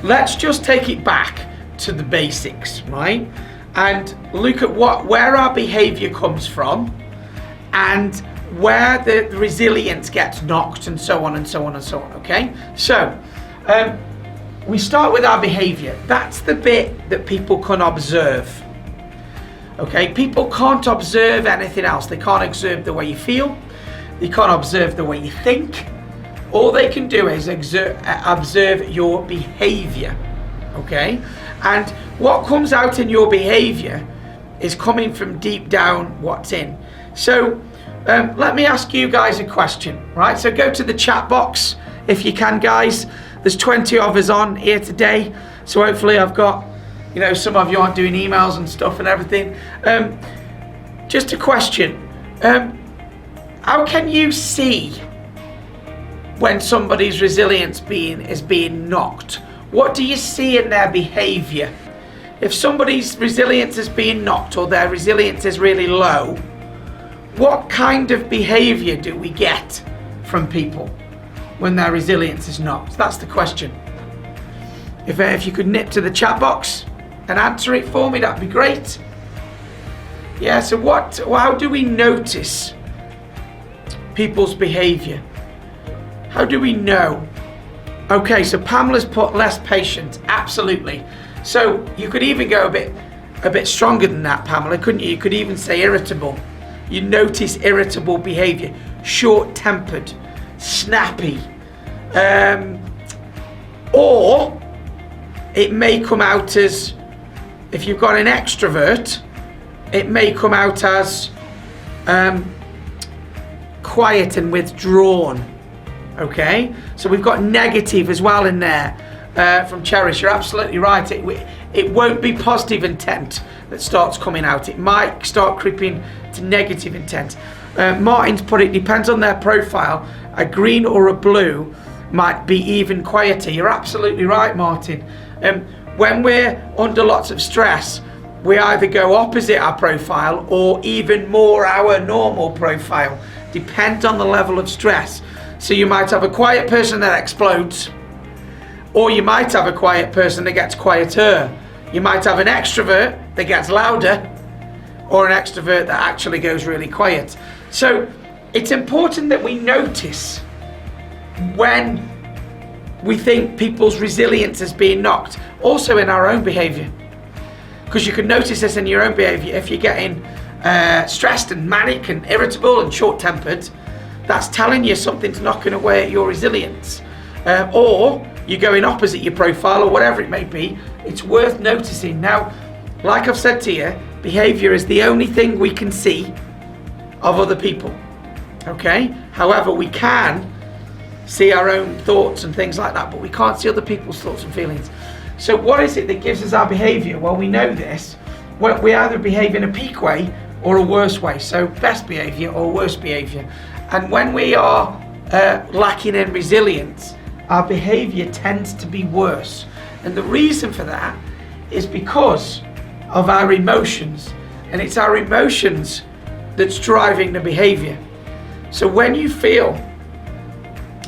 let's just take it back to the basics, right? And look at where our behavior comes from and where the resilience gets knocked, and so on and so on and so on, okay? So, we start with our behavior. That's the bit that people can observe. Okay, people can't observe anything else. They can't observe the way you feel. They can't observe the way you think. All they can do is observe your behavior. Okay, and what comes out in your behavior is coming from deep down what's in. So let me ask you guys a question, right? So go to the chat box if you can, guys. There's 20 of us on here today, so hopefully I've got, you know, some of you aren't doing emails and stuff and everything. Just a question. How can you see when somebody's resilience is being knocked? What do you see in their behavior? If somebody's resilience is being knocked or their resilience is really low, what kind of behavior do we get from people when their resilience is knocked? That's the question. If you could nip to the chat box and answer it for me, that'd be great. Yeah, so how do we notice people's behavior? How do we know? Okay, so Pamela's put less patient. Absolutely. So you could even go a bit stronger than that, Pamela, couldn't you? You could even say irritable. You notice irritable behavior, short-tempered, snappy, or it may come out as, if you've got an extrovert, it may come out as quiet and withdrawn. Okay, so we've got negative as well in there from Cherish. You're absolutely right. It won't be positive intent that starts coming out. It might start creeping to negative intent. Martin's put it depends on their profile. A green or a blue might be even quieter. You're absolutely right, Martin. When we're under lots of stress, we either go opposite our profile or even more our normal profile. Depends on the level of stress. So you might have a quiet person that explodes, or you might have a quiet person that gets quieter. You might have an extrovert that gets louder, or an extrovert that actually goes really quiet. So it's important that we notice when we think people's resilience is being knocked, also in our own behavior. Because you can notice this in your own behavior. If you're getting stressed and manic and irritable and short-tempered, that's telling you something's knocking away at your resilience. Or you're going opposite your profile or whatever it may be. It's worth noticing. Now, like I've said to you, behavior is the only thing we can see of other people. Okay? However, we can see our own thoughts and things like that, but we can't see other people's thoughts and feelings. So what is it that gives us our behavior? Well, we know this. We either behave in a peak way or a worse way. So best behavior or worst behavior. And when we are lacking in resilience, our behavior tends to be worse. And the reason for that is because of our emotions. And it's our emotions that's driving the behavior. So when you feel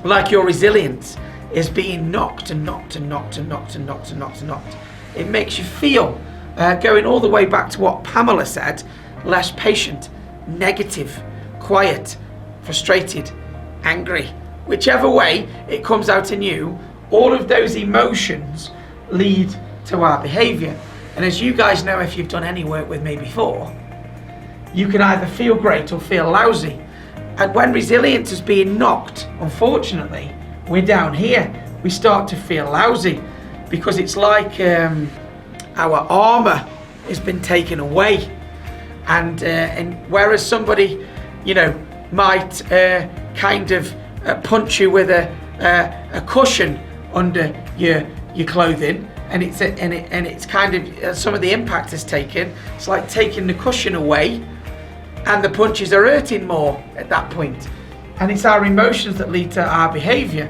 like your resilience is being knocked and knocked and knocked and knocked and knocked and knocked and knocked, it makes you feel, going all the way back to what Pamela said, less patient, negative, quiet, frustrated, angry. Whichever way it comes out in you, all of those emotions lead to our behavior. And as you guys know, if you've done any work with me before, you can either feel great or feel lousy. And when resilience is being knocked, unfortunately, we're down here. We start to feel lousy because it's like our armor has been taken away. And whereas somebody, you know, might kind of punch you with a cushion under your clothing, and it's kind of some of the impact is taken. It's like taking the cushion away, and the punches are hurting more at that point. And it's our emotions that lead to our behaviour.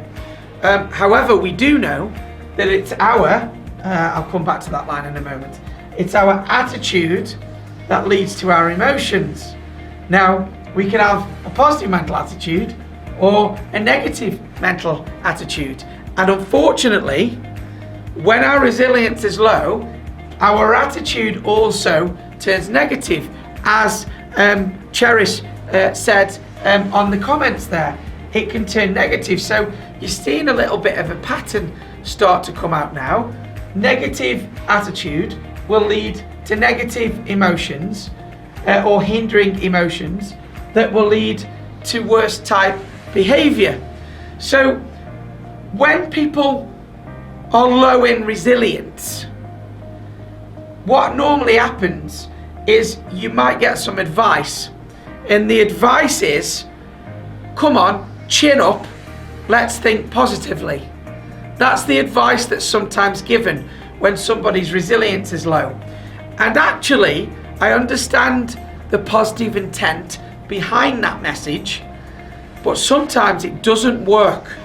However, we do know that it's our, I'll come back to that line in a moment, it's our attitude that leads to our emotions. Now, we can have a positive mental attitude or a negative mental attitude. And unfortunately, when our resilience is low, our attitude also turns negative, as Cherish said on the comments there. It can turn negative. So you're seeing a little bit of a pattern start to come out now. Negative attitude will lead to negative emotions or hindering emotions that will lead to worse type behavior. So when people are low in resilience, what normally happens is you might get some advice, and the advice is, come on, chin up, let's think positively. That's the advice that's sometimes given when somebody's resilience is low. And actually, I understand the positive intent behind that message, but sometimes it doesn't work.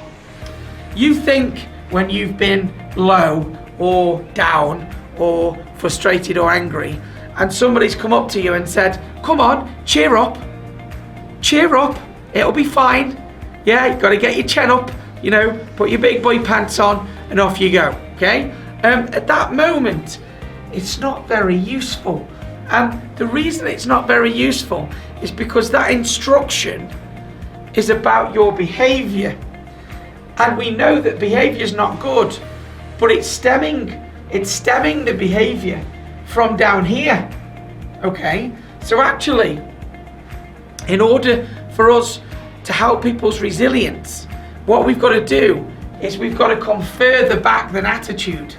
You think when you've been low or down or frustrated or angry, and somebody's come up to you and said, come on, cheer up, it'll be fine. Yeah, you've got to get your chin up, you know, put your big boy pants on and off you go, okay? At that moment, it's not very useful. And the reason it's not very useful is because that instruction is about your behavior. And we know that behavior is not good, but it's stemming the behavior from down here, okay? So actually, in order for us to help people's resilience, what we've got to do is we've got to come further back than attitude.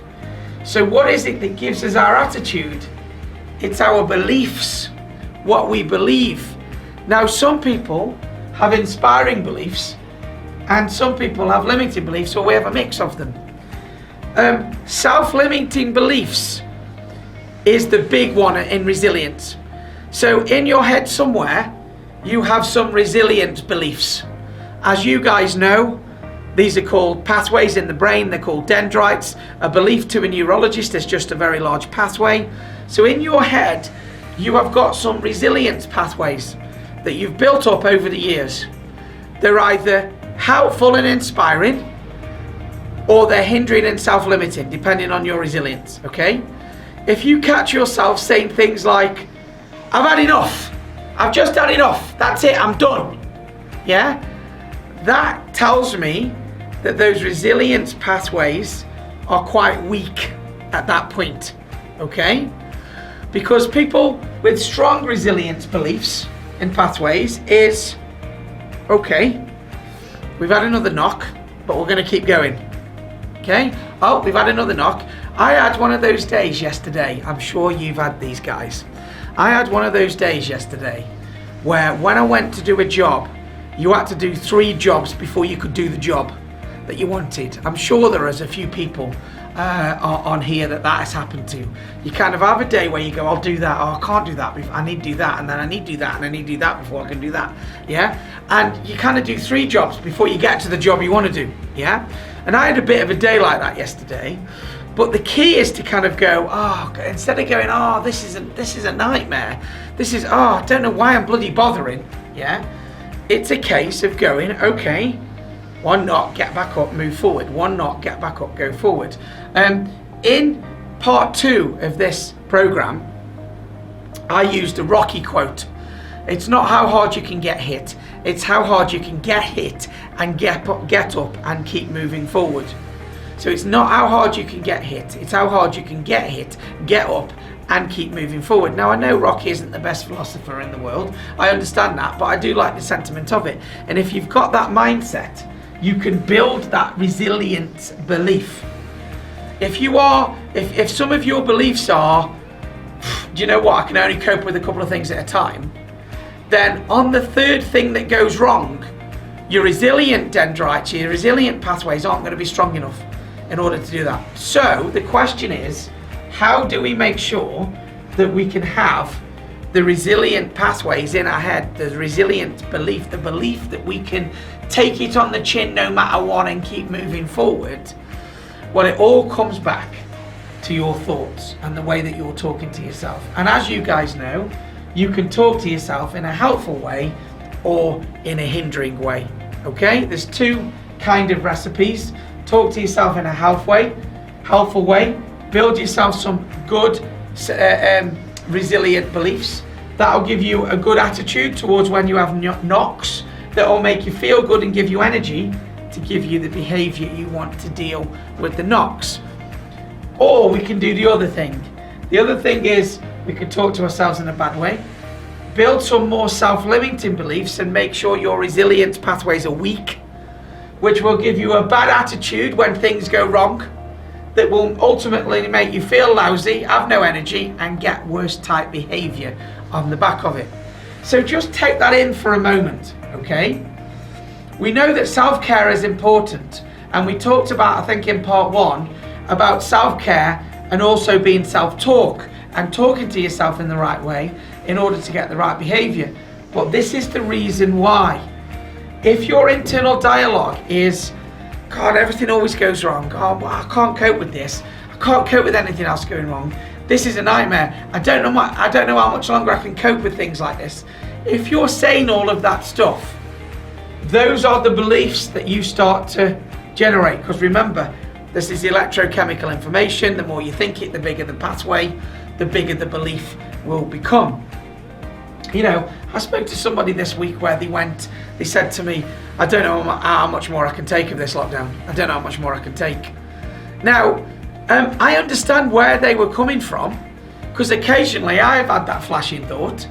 So what is it that gives us our attitude? It's our beliefs, what we believe. Now, some people have inspiring beliefs and some people have limiting beliefs, or we have a mix of them. Self-limiting beliefs is the big one in resilience. So in your head somewhere, you have some resilient beliefs. As you guys know, these are called pathways in the brain. They're called dendrites. A belief to a neurologist is just a very large pathway. So in your head, you have got some resilience pathways that you've built up over the years. They're either helpful and inspiring, or they're hindering and self-limiting, depending on your resilience, okay? If you catch yourself saying things like, I've had enough, I've just had enough, that's it, I'm done, yeah? That tells me that those resilience pathways are quite weak at that point, okay? Because people with strong resilience beliefs and pathways is, okay, we've had another knock, but we're gonna keep going, okay? Oh, we've had another knock. I had one of those days yesterday. I'm sure you've had these, guys. I had one of those days yesterday where when I went to do a job, you had to do 3 jobs before you could do the job that you wanted. I'm sure there is a few people on here that has happened to. You kind of have a day where you go, I'll do that, oh, I can't do that, I need to do that, and then I need to do that, and I need to do that before I can do that, yeah? And you kind of do 3 jobs before you get to the job you want to do, yeah? And I had a bit of a day like that yesterday, but the key is to kind of go, oh, instead of going, oh, this is a nightmare, I don't know why I'm bloody bothering, yeah? It's a case of going, okay, 1 knock, get back up, move forward. 1 knock, get back up, go forward. In part 2 of this program, I used a Rocky quote. It's not how hard you can get hit, it's how hard you can get hit and get up and keep moving forward. So it's not how hard you can get hit, it's how hard you can get hit, get up and keep moving forward. Now, I know Rocky isn't the best philosopher in the world, I understand that, but I do like the sentiment of it. And if you've got that mindset, you can build that resilient belief. If some of your beliefs are, do you know what, I can only cope with a couple of things at a time, then on the 3rd thing that goes wrong, your resilient dendrites, your resilient pathways aren't going to be strong enough in order to do that. So the question is, how do we make sure that we can have the resilient pathways in our head, the resilient belief, the belief that we can take it on the chin no matter what and keep moving forward? Well, it all comes back to your thoughts and the way that you're talking to yourself. And as you guys know, you can talk to yourself in a helpful way or in a hindering way, okay? There's 2 kind of recipes. Talk to yourself in a health way, helpful way. Build yourself some good, resilient beliefs. That'll give you a good attitude towards when you have knocks. That'll make you feel good and give you energy to give you the behavior you want to deal with the knocks. Or we can do the other thing. The other thing is we can talk to ourselves in a bad way. Build some more self-limiting beliefs and make sure your resilience pathways are weak, which will give you a bad attitude when things go wrong, that will ultimately make you feel lousy, have no energy, and get worse type behavior on the back of it. So just take that in for a moment, okay? We know that self-care is important, and we talked about, I think in part 1, about self-care and also being self-talk and talking to yourself in the right way in order to get the right behavior. But this is the reason why. If your internal dialogue is, God, everything always goes wrong. Oh, I can't cope with this. I can't cope with anything else going wrong. This is a nightmare. I don't know how much longer I can cope with things like this. If you're saying all of that stuff, those are the beliefs that you start to generate. Because remember, this is electrochemical information. The more you think it, the bigger the pathway, the bigger the belief will become. You know, I spoke to somebody this week where they said to me, I don't know how much more I can take of this lockdown. I don't know how much more I can take. Now, I understand where they were coming from, because occasionally I've had that flashing thought.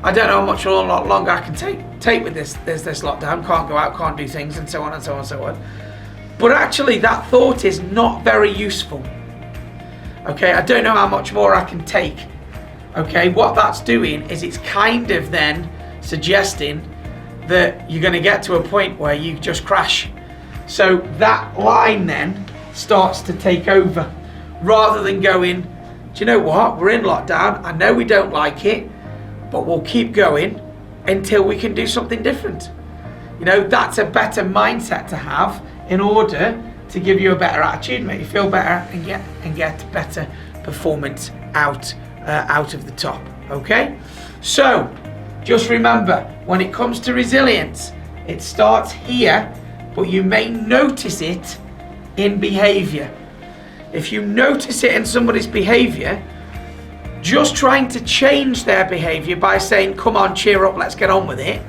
I don't know how much longer I can take with this lockdown. Can't go out, can't do things, and so on and so on and so on. But actually, that thought is not very useful. Okay, I don't know how much more I can take. Okay, what that's doing is it's kind of then suggesting that you're going to get to a point where you just crash. So that line then starts to take over, rather than going, do you know what, we're in lockdown, I know we don't like it, but we'll keep going until we can do something different. You know, that's a better mindset to have in order to give you a better attitude, make you feel better, and get better performance out of the top. Okay, so just remember, when it comes to resilience, it starts here, but you may notice it in behavior. If you notice it in somebody's behavior, just trying to change their behavior by saying, come on, cheer up, let's get on with it,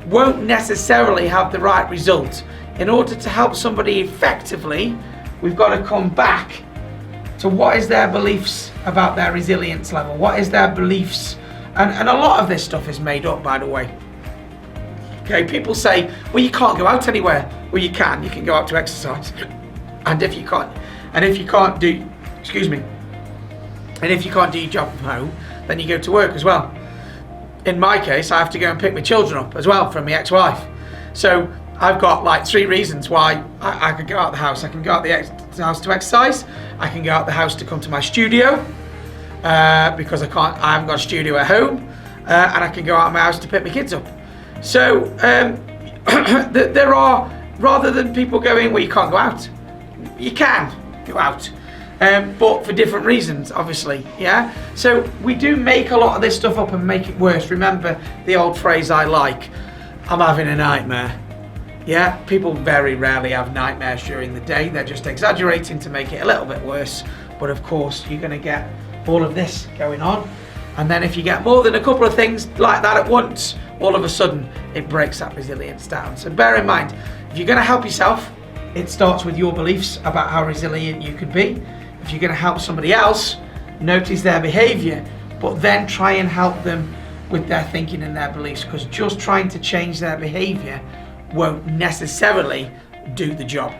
won't necessarily have the right result. In order to help somebody effectively, we've got to come back to what is their beliefs about their resilience level, what is their beliefs, and a lot of this stuff is made up, by the way. Okay, people say, well, you can't go out anywhere. Well, you can go out to exercise. And if you can't do your job from home, then you go to work as well. In my case, I have to go and pick my children up as well from my ex-wife. So I've got like 3 reasons why I could go out the house. I can go out the house to exercise. I can go out the house to come to my studio because I haven't got a studio at home, and I can go out of my house to pick my kids up. So there are, rather than people going, well, you can't go out. You can go out, but for different reasons, obviously. Yeah. So we do make a lot of this stuff up and make it worse. Remember the old phrase I like, I'm having a nightmare. Yeah, people very rarely have nightmares during the day. They're just exaggerating to make it a little bit worse. But of course, you're going to get all of this going on. And then if you get more than a couple of things like that at once, all of a sudden, it breaks that resilience down. So bear in mind, if you're going to help yourself, it starts with your beliefs about how resilient you can be. If you're going to help somebody else, notice their behavior, but then try and help them with their thinking and their beliefs, because just trying to change their behavior won't necessarily do the job.